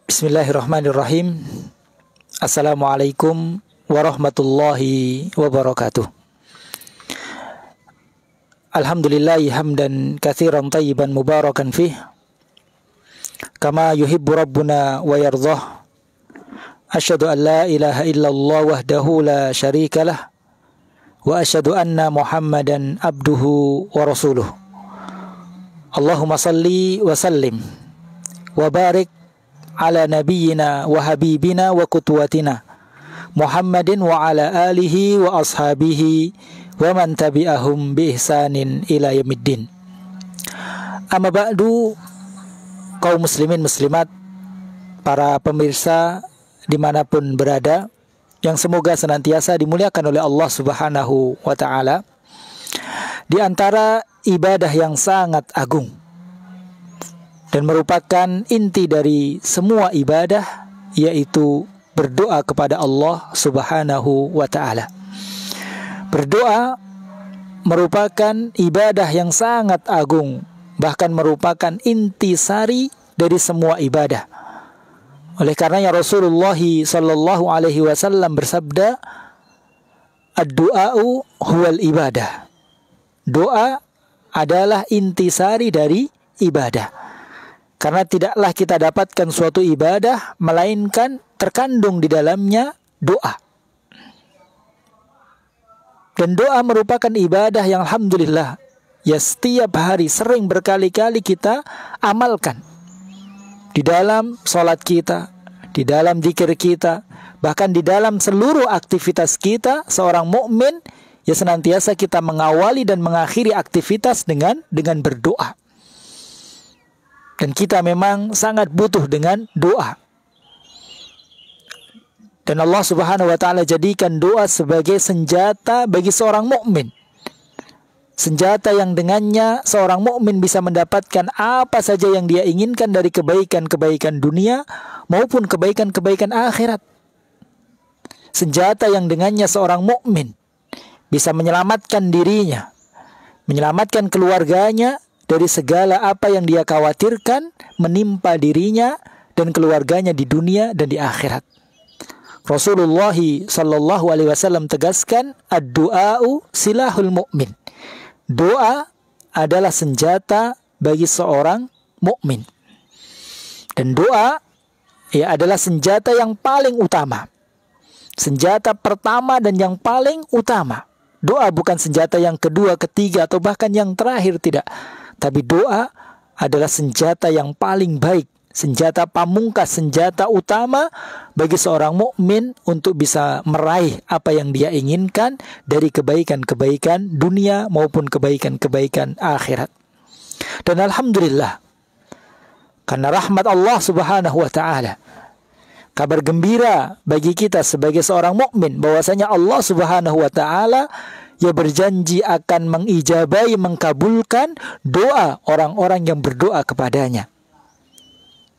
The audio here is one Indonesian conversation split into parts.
Bismillahirrahmanirrahim. Assalamualaikum warahmatullahi wabarakatuh. Alhamdulillahi hamdan katsiran tayyiban mubarakan fih, kama yuhibbu rabbuna wa yardah. Asyhadu an la ilaha illallah wahdahu la syarikalah, wa asyhadu anna Muhammadan abduhu wa rasuluh. Allahumma salli wa sallim wa barik ala nabiyyina wa habibina wa qudwatina Muhammadin wa ala alihi wa ashabihi wa man tabi'ahum bi ihsanin ila yaumiddin. Amma ba'du, kaum muslimin muslimat, para pemirsa dimanapun berada, yang semoga senantiasa dimuliakan oleh Allah Subhanahu wa ta'ala. Di antara ibadah yang sangat agung dan merupakan inti dari semua ibadah, yaitu berdoa kepada Allah Subhanahu wa ta'ala. Berdoa merupakan ibadah yang sangat agung, bahkan merupakan intisari dari semua ibadah. Oleh karenanya Rasulullah sallallahu alaihi wasallam bersabda, "Ad-du'a'u huwal ibadah." Doa adalah intisari dari ibadah. Karena tidaklah kita dapatkan suatu ibadah melainkan terkandung di dalamnya doa. Dan doa merupakan ibadah yang alhamdulillah ya setiap hari sering berkali-kali kita amalkan. Di dalam sholat kita, di dalam zikir kita, bahkan di dalam seluruh aktivitas kita, seorang mukmin ya senantiasa kita mengawali dan mengakhiri aktivitas dengan berdoa. Dan kita memang sangat butuh dengan doa. Dan Allah Subhanahu wa ta'ala jadikan doa sebagai senjata bagi seorang mukmin. Senjata yang dengannya seorang mukmin bisa mendapatkan apa saja yang dia inginkan dari kebaikan-kebaikan dunia maupun kebaikan-kebaikan akhirat. Senjata yang dengannya seorang mukmin bisa menyelamatkan dirinya, menyelamatkan keluarganya dari segala apa yang dia khawatirkan menimpa dirinya dan keluarganya di dunia dan di akhirat. Rasulullah sallallahu alaihi wasallam tegaskan, ad-du'a'u silahul mu'min. Doa adalah senjata bagi seorang mukmin. Dan doa ya adalah senjata yang paling utama. Senjata pertama dan yang paling utama. Doa bukan senjata yang kedua, ketiga, atau bahkan yang terakhir, tidak. Tapi doa adalah senjata yang paling baik, senjata pamungkas, senjata utama bagi seorang mukmin untuk bisa meraih apa yang dia inginkan dari kebaikan-kebaikan dunia maupun kebaikan-kebaikan akhirat. Dan alhamdulillah, karena rahmat Allah Subhanahu wa ta'ala, kabar gembira bagi kita sebagai seorang mukmin bahwasanya Allah Subhanahu wa ta'ala ia berjanji akan mengijabahi, mengkabulkan doa orang-orang yang berdoa kepadanya.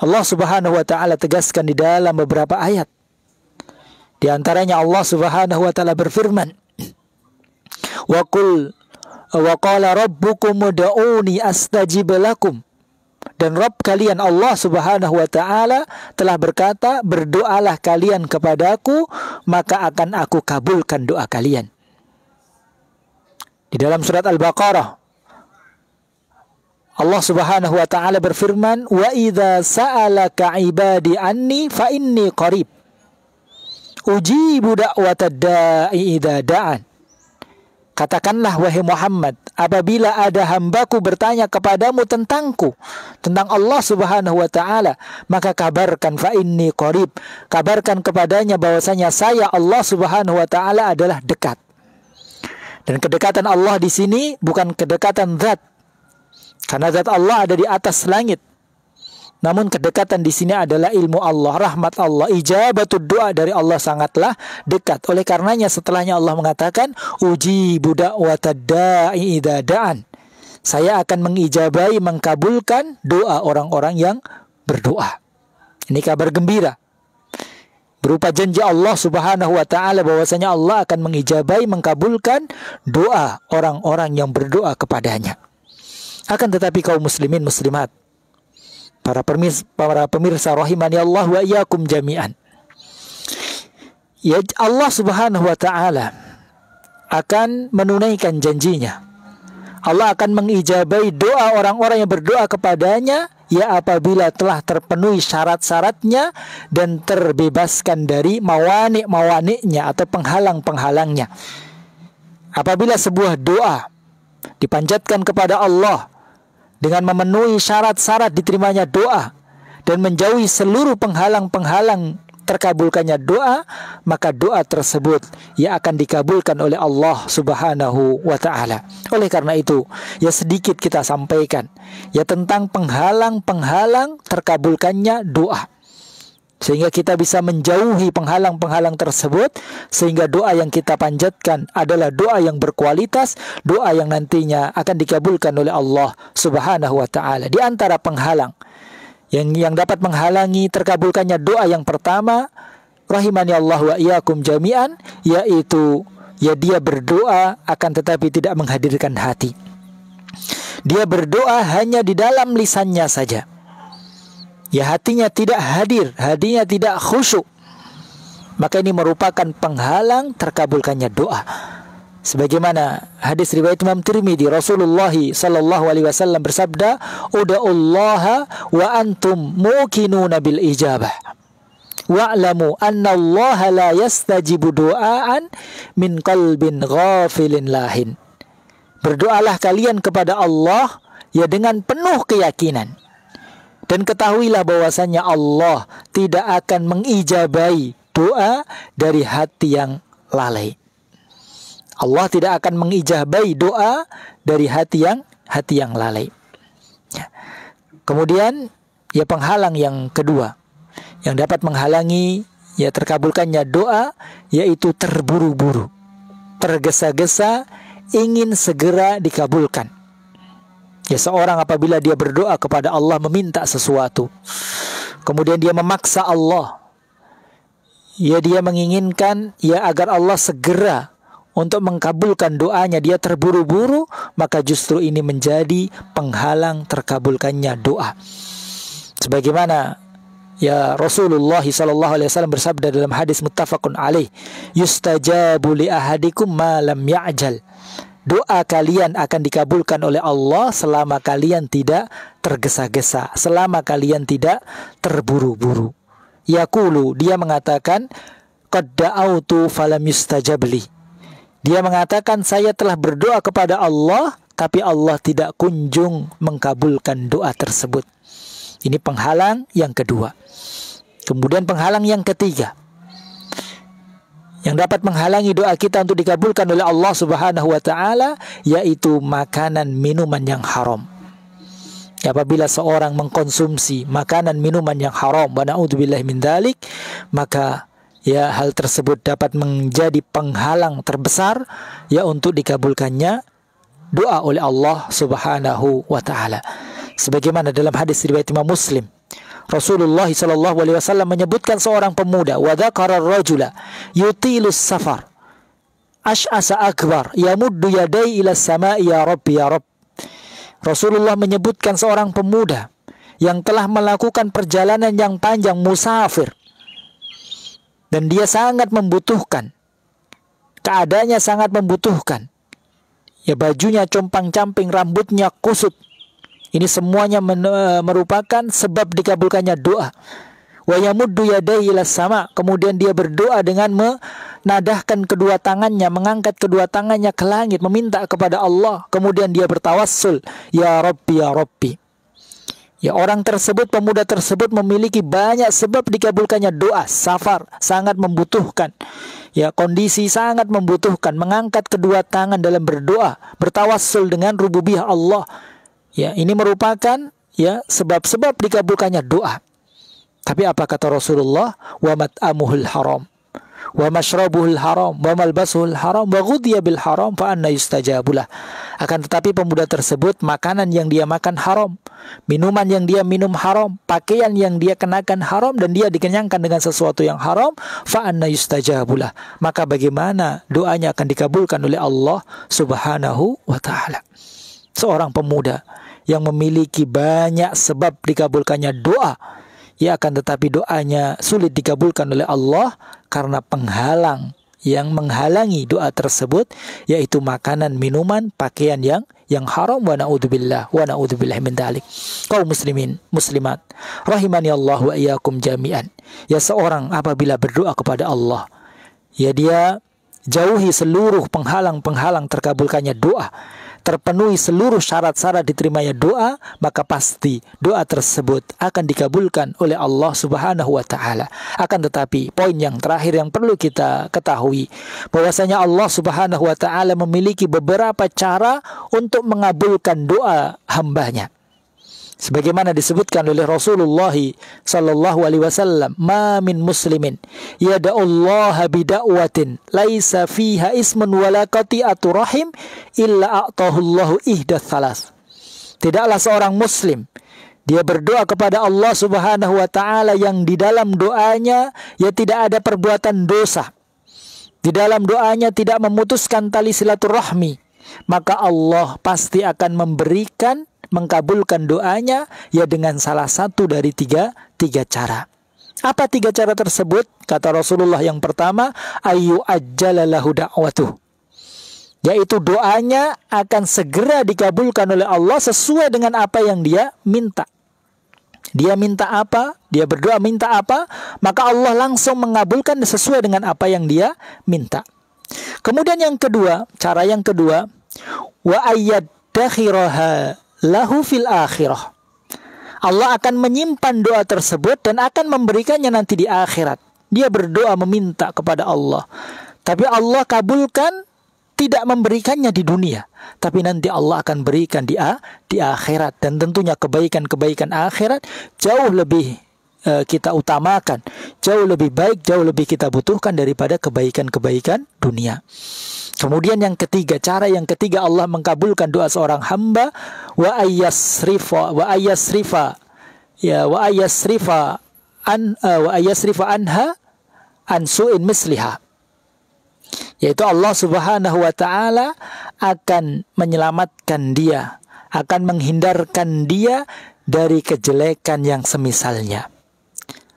Allah Subhanahu wa ta'ala tegaskan di dalam beberapa ayat. Di antaranya Allah Subhanahu wa ta'ala berfirman, "Wa qala rabbukum ud'uni astajib lakum." Dan Rabb kalian Allah Subhanahu wa ta'ala telah berkata, "Berdoalah kalian kepadaku, maka akan aku kabulkan doa kalian." Di dalam surat Al-Baqarah Allah Subhanahu wa ta'ala berfirman, "Wa idza sa'alaka 'ibadi anni fa inni qarib. Ujibu da'watad da'i idza da'an." Katakanlah wahai Muhammad, apabila ada hambaku bertanya kepadamu tentangku, tentang Allah Subhanahu wa ta'ala, maka kabarkan fa inni qarib. Kabarkan kepadanya bahwasanya saya Allah Subhanahu wa ta'ala adalah dekat. Dan kedekatan Allah di sini bukan kedekatan zat, karena zat Allah ada di atas langit. Namun kedekatan di sini adalah ilmu Allah, rahmat Allah, ijabatud doa dari Allah sangatlah dekat. Oleh karenanya setelahnya Allah mengatakan, "Ujibu da'watad da'i idza da'an." Saya akan mengijabahi, mengkabulkan doa orang-orang yang berdoa. Ini kabar gembira. Berupa janji Allah Subhanahu wa ta'ala bahwasanya Allah akan mengijabahi, mengkabulkan doa orang-orang yang berdoa kepadanya. Akan tetapi kaum muslimin muslimat, Para pemirsa rahimani Allah wa iyyakum jami'an. Ya, Allah Subhanahu wa taala akan menunaikan janjinya. Allah akan mengijabai doa orang-orang yang berdoa kepadanya ya apabila telah terpenuhi syarat-syaratnya dan terbebaskan dari mawani'-mawani'nya atau penghalang-penghalangnya. Apabila sebuah doa dipanjatkan kepada Allah dengan memenuhi syarat-syarat diterimanya doa dan menjauhi seluruh penghalang-penghalang terkabulkannya doa, maka doa tersebut ya akan dikabulkan oleh Allah Subhanahu wa taala. Oleh karena itu, ya sedikit kita sampaikan ya tentang penghalang-penghalang terkabulkannya doa. Sehingga kita bisa menjauhi penghalang-penghalang tersebut, sehingga doa yang kita panjatkan adalah doa yang berkualitas, doa yang nantinya akan dikabulkan oleh Allah Subhanahu wa taala. Di antara penghalang yang dapat menghalangi terkabulkannya doa yang pertama, rahimani Allah wa iyyakum jami'an, yaitu ya dia berdoa akan tetapi tidak menghadirkan hati. Dia berdoa hanya di dalam lisannya saja. Ya hatinya tidak hadir, hatinya tidak khusyuk. Maka ini merupakan penghalang terkabulkannya doa. Sebagaimana hadis riwayat Imam Tirmidzi, Rasulullah sallallahu alaihi wasallam bersabda, "Ud'ullaha wa antum muqinuna bil ijabah. Wa'lamu anna Allah la yastajibu du'aan min qalbin ghafilin lahin." Berdoalah kalian kepada Allah ya dengan penuh keyakinan. Dan ketahuilah bahwasanya Allah tidak akan mengijabai doa dari hati yang lalai. Allah tidak akan mengijabai doa dari hati yang lalai. Ya. Kemudian ya penghalang yang kedua yang dapat menghalangi ya terkabulkannya doa yaitu terburu-buru, tergesa-gesa, ingin segera dikabulkan. Ya seorang apabila dia berdoa kepada Allah meminta sesuatu, kemudian dia memaksa Allah, ya dia menginginkan ya agar Allah segera untuk mengkabulkan doanya, dia terburu-buru, maka justru ini menjadi penghalang terkabulkannya doa. Sebagaimana ya Rasulullah SAW bersabda dalam hadis muttafaqun alaih, yustajabu li ahadikum ma lam ya'jal. Doa kalian akan dikabulkan oleh Allah selama kalian tidak tergesa-gesa, selama kalian tidak terburu-buru. Yaqulu, dia mengatakan, qad da'autu falam yustajabli. Dia mengatakan, saya telah berdoa kepada Allah, tapi Allah tidak kunjung mengkabulkan doa tersebut. Ini penghalang yang kedua. Kemudian penghalang yang ketiga, yang dapat menghalangi doa kita untuk dikabulkan oleh Allah Subhanahu wa taala, yaitu makanan minuman yang haram. Apabila seorang mengkonsumsi makanan minuman yang haram, wa na'udzubillahi min dzalik, maka ya hal tersebut dapat menjadi penghalang terbesar ya untuk dikabulkannya doa oleh Allah Subhanahu wa taala. Sebagaimana dalam hadis riwayat Imam Muslim, Rasulullah sallallahu alaihi wasallam menyebutkan seorang pemuda, wa dzakara ar-rajula yutilus safar ash'asa akbar yamuddu yadai ila samai ya rabbi ya rabb. Rasulullah menyebutkan seorang pemuda yang telah melakukan perjalanan yang panjang, musafir, dan dia sangat membutuhkan, keadaannya sangat membutuhkan. Ya bajunya compang-camping, rambutnya kusut. Ini semuanya merupakan sebab dikabulkannya doa. Wa yamuddu yadayhi ilas sama. Kemudian dia berdoa dengan menadahkan kedua tangannya, mengangkat kedua tangannya ke langit, meminta kepada Allah. Kemudian dia bertawassul, ya Rabbi ya Rabbi. Ya orang tersebut, pemuda tersebut memiliki banyak sebab dikabulkannya doa. Safar, sangat membutuhkan. Ya kondisi sangat membutuhkan, mengangkat kedua tangan dalam berdoa, bertawassul dengan rububiyah Allah. Ya ini merupakan ya sebab-sebab dikabulkannya doa. Tapi apa kata Rasulullah? Wa mat'amuhul haram, wa mashrabuhul haram, wa malbasuhul haram, wa ghudhiya bil haram, fa anna yustajabulah. Akan tetapi pemuda tersebut, makanan yang dia makan haram, minuman yang dia minum haram, pakaian yang dia kenakan haram, dan dia dikenyangkan dengan sesuatu yang haram, fa anna yustajabulah. Maka bagaimana doanya akan dikabulkan oleh Allah Subhanahu wa taala? Seorang pemuda yang memiliki banyak sebab dikabulkannya doa, ya akan tetapi doanya sulit dikabulkan oleh Allah karena penghalang yang menghalangi doa tersebut, yaitu makanan, minuman, pakaian yang haram. Wa na'udzubillah min dzalik. Kaum muslimin, muslimat, rahimani Allah wa iyyakum jami'an. Ya, seorang apabila berdoa kepada Allah, ya dia jauhi seluruh penghalang-penghalang terkabulkannya doa, terpenuhi seluruh syarat-syarat diterimanya doa, maka pasti doa tersebut akan dikabulkan oleh Allah Subhanahu wa taala. Akan tetapi poin yang terakhir yang perlu kita ketahui, bahwasanya Allah Subhanahu wa taala memiliki beberapa cara untuk mengabulkan doa hambanya. Sebagaimana disebutkan oleh Rasulullah sallallahu alaihi wasallam, "Ma min muslimin yad'ullaha bida'watin laisa fiha ismun wala qati'atu rahim illa a'tahu Allahu ihda tsalas." Tidaklah seorang muslim dia berdoa kepada Allah Subhanahu wa taala yang di dalam doanya ya tidak ada perbuatan dosa. Di dalam doanya tidak memutuskan tali silaturahmi, maka Allah pasti akan mengkabulkan doanya ya dengan salah satu dari tiga cara. Apa tiga cara tersebut? Kata Rasulullah, yang pertama, ayu ajjalalahu da'watuh, yaitu doanya akan segera dikabulkan oleh Allah sesuai dengan apa yang dia minta. Dia minta apa, dia berdoa minta apa, maka Allah langsung mengabulkan sesuai dengan apa yang dia minta. Kemudian yang kedua, cara yang kedua, wa ayyadakhiraha lahu fil akhirah. Allah akan menyimpan doa tersebut dan akan memberikannya nanti di akhirat. Dia berdoa meminta kepada Allah, tapi Allah kabulkan, tidak memberikannya di dunia, tapi nanti Allah akan berikan di akhirat. Dan tentunya kebaikan-kebaikan akhirat jauh lebih kita utamakan, jauh lebih baik, jauh lebih kita butuhkan daripada kebaikan-kebaikan dunia. Kemudian yang ketiga, cara yang ketiga Allah mengkabulkan doa seorang hamba, wa ayyasrifa anha an su'in misliha, yaitu Allah Subhanahu wa taala akan menyelamatkan dia, akan menghindarkan dia dari kejelekan yang semisalnya.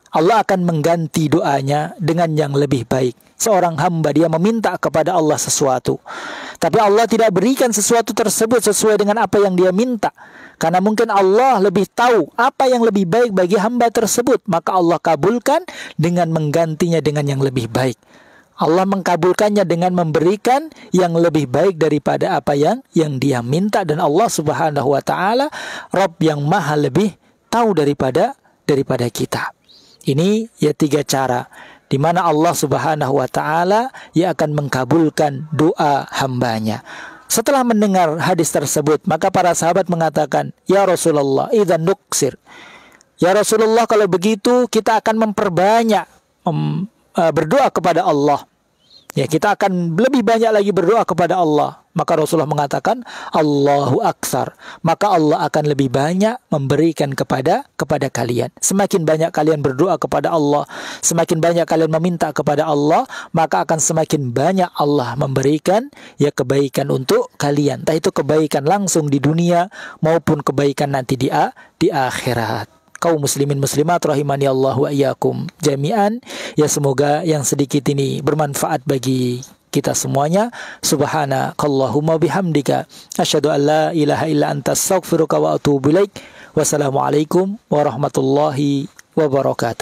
Allah akan mengganti doanya dengan yang lebih baik. Seorang hamba dia meminta kepada Allah sesuatu, tapi Allah tidak berikan sesuatu tersebut sesuai dengan apa yang dia minta, karena mungkin Allah lebih tahu apa yang lebih baik bagi hamba tersebut, maka Allah kabulkan dengan menggantinya dengan yang lebih baik. Allah mengkabulkannya dengan memberikan yang lebih baik daripada apa yang dia minta. Dan Allah Subhanahu wa taala Rabb yang maha lebih tahu daripada kita. Ini ya tiga cara di mana Allah Subhanahu wa taala ia akan mengkabulkan doa hambanya. Setelah mendengar hadis tersebut, maka para sahabat mengatakan, "Ya Rasulullah, idzan nuksir." Ya Rasulullah, kalau begitu kita akan memperbanyak berdoa kepada Allah. Ya, kita akan lebih banyak lagi berdoa kepada Allah. Maka Rasulullah mengatakan, Allahu Aktsar. Maka Allah akan lebih banyak memberikan kepada kalian. Semakin banyak kalian berdoa kepada Allah, semakin banyak kalian meminta kepada Allah, maka akan semakin banyak Allah memberikan ya kebaikan untuk kalian. Entah itu kebaikan langsung di dunia maupun kebaikan nanti di akhirat. Kaum muslimin muslimat rahimani Allah wa iyyakum jami'an. Ya, semoga yang sedikit ini bermanfaat bagi kita semuanya. Subhanakallahumma bihamdika asyhadu an la ilaha illa anta astaghfiruka wa atubu ilaik. Wassalamualaikum warahmatullahi wabarakatuh.